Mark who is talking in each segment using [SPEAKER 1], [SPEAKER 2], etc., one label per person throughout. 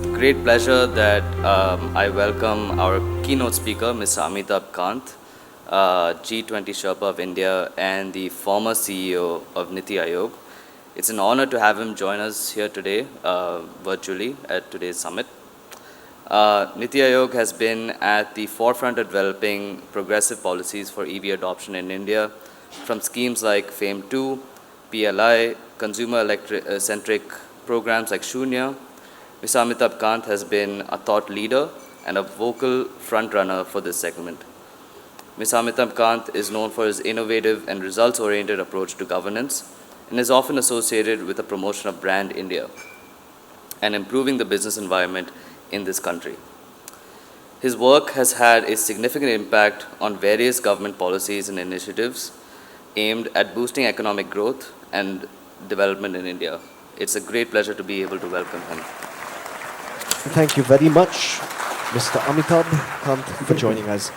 [SPEAKER 1] with great pleasure that I welcome our keynote speaker, Mr. Amitabh Kant, G20 Sherpa of India and the former CEO of NITI Aayog. It's an honor to have him join us here today, virtually, at today's summit. NITI Aayog has been at the forefront of developing progressive policies for EV adoption in India, from schemes like FAME2, PLI, consumer-centric programs like Shunya. Mr. Amitabh Kant has been a thought leader and a vocal front-runner for this segment. Mr. Amitabh Kant is known for his innovative and results-oriented approach to governance and is often associated with the promotion of brand India and improving the business environment in this country. His work has had a significant impact on various government policies and initiatives aimed at boosting economic growth and development in India. It's a great pleasure to be able to welcome him.
[SPEAKER 2] Thank you very much, Mr. Amitabh Kant, for joining us.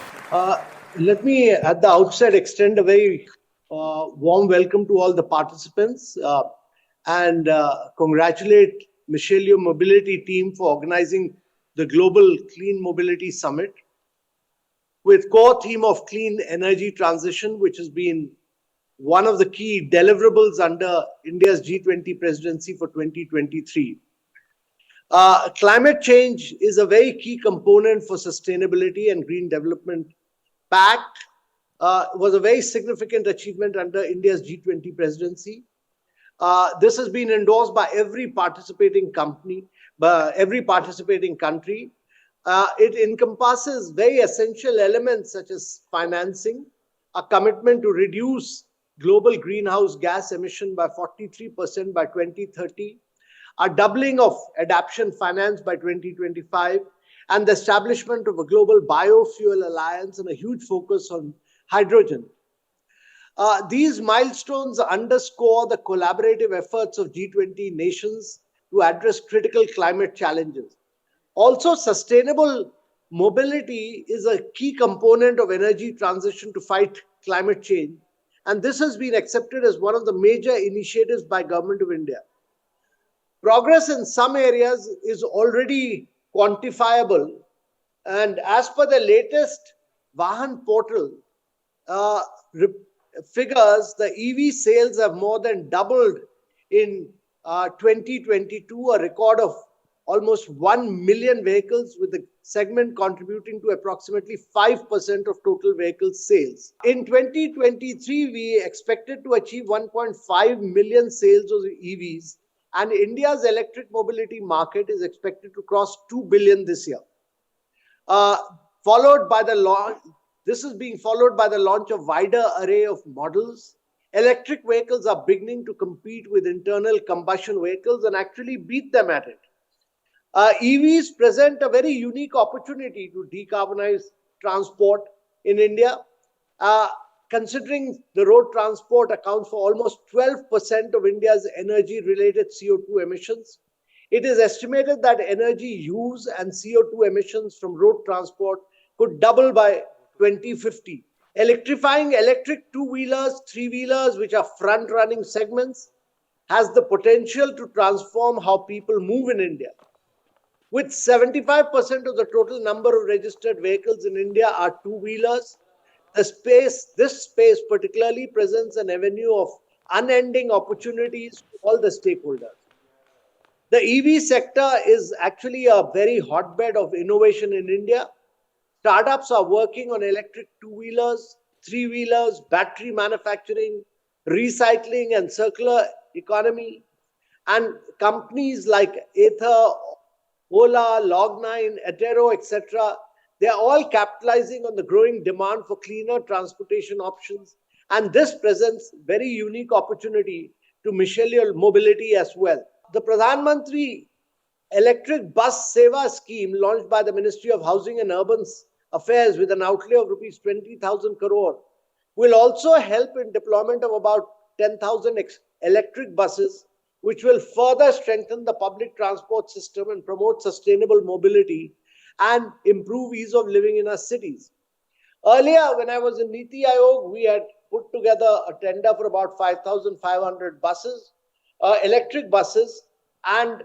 [SPEAKER 3] Let me, at the outset, extend a very warm welcome to all the participants and congratulate Micelio Mobility team for organizing the Global Clean Mobility Summit with core theme of clean energy transition, which has been one of the key deliverables under India's G20 presidency for 2023. Climate change is a very key component for sustainability and green development. Pact was a very significant achievement under India's G20 presidency. This has been endorsed by every participating country. It encompasses very essential elements such as financing, a commitment to reduce global greenhouse gas emission by 43% by 2030, a doubling of adaptation finance by 2025, and the establishment of a global biofuel alliance and a huge focus on hydrogen. These milestones underscore the collaborative efforts of G20 nations to address critical climate challenges. Also, sustainable mobility is a key component of energy transition to fight climate change, and this has been accepted as one of the major initiatives by Government of India. Progress in some areas is already quantifiable, and as per the latest Vahan portal figures, the EV sales have more than doubled in 2022, a record of almost 1 million vehicles, with the segment contributing to approximately 5% of total vehicle sales. In 2023, we expected to achieve 1.5 million sales of EVs, and India's electric mobility market is expected to cross 2 billion this year. This is being followed by the launch of wider array of models. Electric vehicles are beginning to compete with internal combustion vehicles and actually beat them at it. EVs present a very unique opportunity to decarbonize transport in India. Considering the road transport accounts for almost 12% of India's energy-related CO2 emissions, it is estimated that energy use and CO2 emissions from road transport could double by 2050. Electrifying electric two-wheelers, three-wheelers, which are front-running segments, has the potential to transform how people move in India. With 75% of the total number of registered vehicles in India are two-wheelers, this space particularly presents an avenue of unending opportunities to all the stakeholders. The EV sector is actually a very hotbed of innovation in India. Startups are working on electric two-wheelers, three-wheelers, battery manufacturing, recycling and circular economy. And companies like Ather, Ola, Log9, Atero, etc., they are all capitalizing on the growing demand for cleaner transportation options. And this presents very unique opportunity to Micelio Mobility as well. The Pradhan Mantri Electric Bus Seva scheme launched by the Ministry of Housing and Urban Affairs with an outlay of rupees 20,000 crore will also help in deployment of about 10,000 electric buses, which will further strengthen the public transport system and promote sustainable mobility and improve ease of living in our cities. Earlier, when I was in NITI Aayog, we had put together a tender for about 5,500 buses, electric buses, and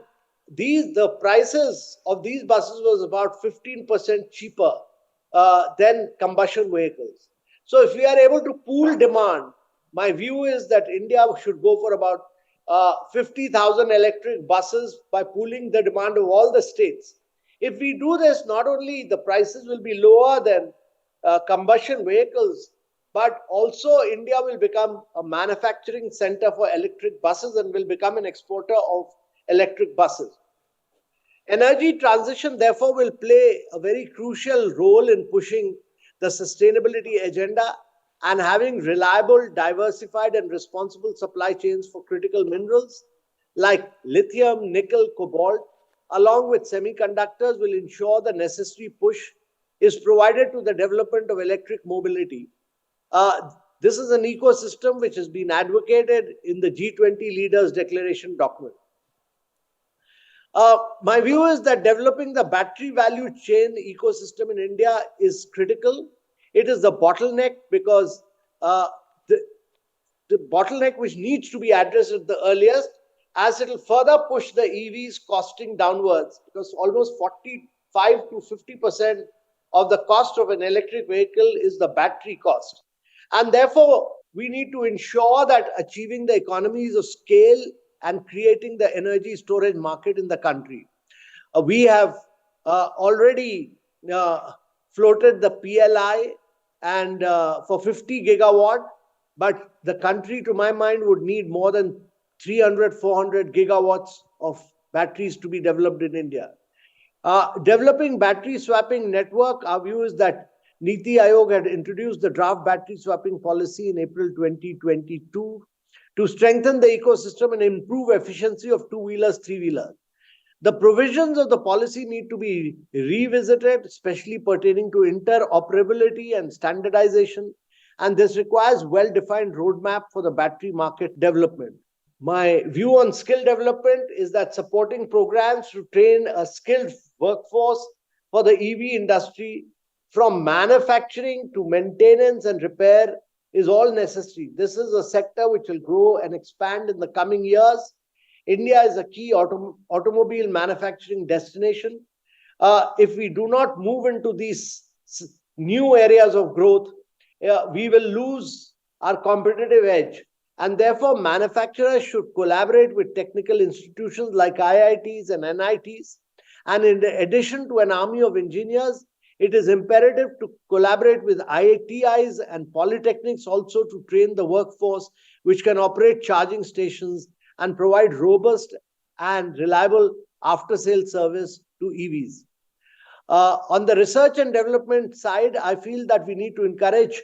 [SPEAKER 3] the prices of these buses was about 15% cheaper than combustion vehicles. So if we are able to pool demand, my view is that India should go for about 50,000 electric buses by pooling the demand of all the states. If we do this, not only the prices will be lower than combustion vehicles, but also India will become a manufacturing center for electric buses and will become an exporter of electric buses. Energy transition, therefore, will play a very crucial role in pushing the sustainability agenda and having reliable, diversified, and responsible supply chains for critical minerals like lithium, nickel, cobalt, along with semiconductors, will ensure the necessary push is provided to the development of electric mobility. This is an ecosystem which has been advocated in the G20 Leaders Declaration document. My view is that developing the battery value chain ecosystem in India is critical. It is the bottleneck because the bottleneck which needs to be addressed at the earliest, as it will further push the EVs costing downwards, because almost 45 to 50% of the cost of an electric vehicle is the battery cost. And therefore, we need to ensure that achieving the economies of scale and creating the energy storage market in the country. We have already floated the PLI and for 50 gigawatt, but the country, to my mind, would need more than 300, 400 gigawatts of batteries to be developed in India. Developing battery swapping network, our view is that NITI Aayog had introduced the draft battery swapping policy in April 2022 to strengthen the ecosystem and improve efficiency of two-wheelers, three-wheelers. The provisions of the policy need to be revisited, especially pertaining to interoperability and standardization, and this requires well-defined roadmap for the battery market development. My view on skill development is that supporting programs to train a skilled workforce for the EV industry, from manufacturing to maintenance and repair, is all necessary. This is a sector which will grow and expand in the coming years. India is a key automobile manufacturing destination. If we do not move into these new areas of growth, we will lose our competitive edge. And therefore, manufacturers should collaborate with technical institutions like IITs and NITs. And in addition to an army of engineers, it is imperative to collaborate with IITIs and polytechnics also to train the workforce which can operate charging stations and provide robust and reliable after-sales service to EVs. On the research and development side, I feel that we need to encourage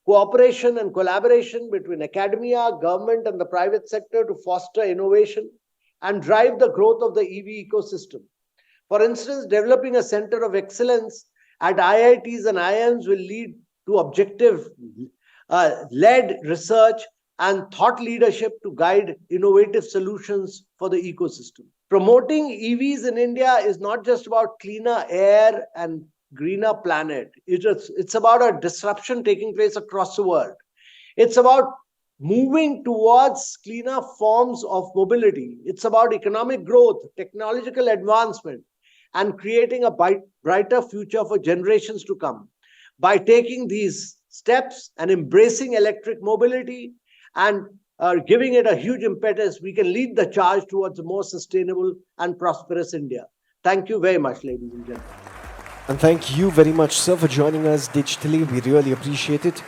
[SPEAKER 3] cooperation and collaboration between academia, government, and the private sector to foster innovation and drive the growth of the EV ecosystem. For instance, developing a center of excellence at IITs and IIMs will lead to objective-led research and thought leadership to guide innovative solutions for the ecosystem. Promoting EVs in India is not just about cleaner air and greener planet. It's about a disruption taking place across the world. It's about moving towards cleaner forms of mobility. It's about economic growth, technological advancement, and creating a brighter future for generations to come. By taking these steps and embracing electric mobility and giving it a huge impetus, we can lead the charge towards a more sustainable and prosperous India. Thank you very much, ladies and gentlemen.
[SPEAKER 2] And thank you very much, sir, for joining us digitally. We really appreciate it.